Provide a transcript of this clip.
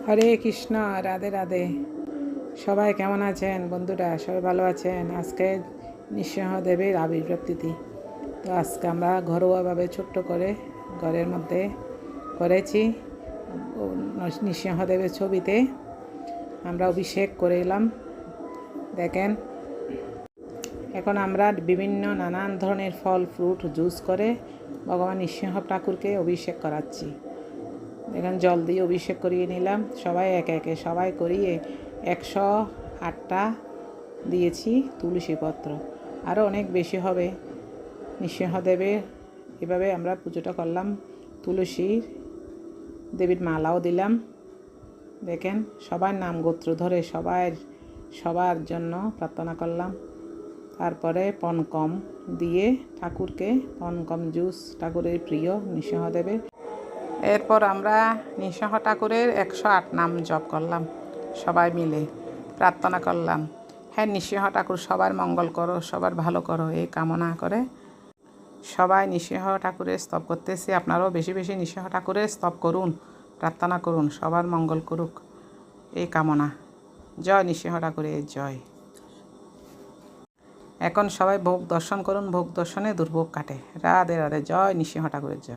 হরে কৃষ্ণ, রাধে রাধে। সবাই কেমন আছেন বন্ধুরা? সবাই ভালো আছেন? আজকে নৃসিংহদেবের আবির্ভাব তিথি। তো আজকে আমরা ঘরোয়াভাবে ছোট্ট করে ঘরের মধ্যে করেছি। নৃসিংহদেবের ছবিতে আমরা অভিষেক করে এলাম, দেখেন। এখন আমরা বিভিন্ন নানান ধরনের ফল ফ্রুট জুস করে ভগবান নৃসিংহ ঠাকুরকে অভিষেক করাচ্ছি। দেখেন, জল দিয়ে অভিষেক করিয়ে নিলাম। সবাই একে একে সবাই করিয়ে 108টা দিয়েছি তুলসী পত্র। আরও অনেক বেশি হবে। নৃসিংহদেবের এভাবে আমরা পুজোটা করলাম। তুলসী দেবীর মালাও দিলাম। দেখেন, সবার নাম গোত্র ধরে সবার জন্য প্রার্থনা করলাম। তারপরে পনকম দিয়ে ঠাকুরকে পনকম জুস, ঠাকুরের প্রিয় নৃসিংহদেবের। এরপর আমরা নৃসিংহ ঠাকুরের 108 নাম জপ করলাম, সবাই মিলে প্রার্থনা করলাম। হ্যাঁ, নৃসিংহ ঠাকুর সবার মঙ্গল করো, সবার ভালো করো, এই কামনা করে সবাই নৃসিংহ ঠাকুরের স্তব করতেছি। আপনারাও বেশি বেশি নৃসিংহ ঠাকুরের স্তব করুন, প্রার্থনা করুন, সবার মঙ্গল করুক, এই কামনা। জয় নৃসিংহ ঠাকুরের জয়। এখন সবাই ভোগ দর্শন করুন, ভোগ দর্শনে দুর্ভোগ কাটে। রাধে রাধে। জয় নৃসিংহ ঠাকুরের জয়।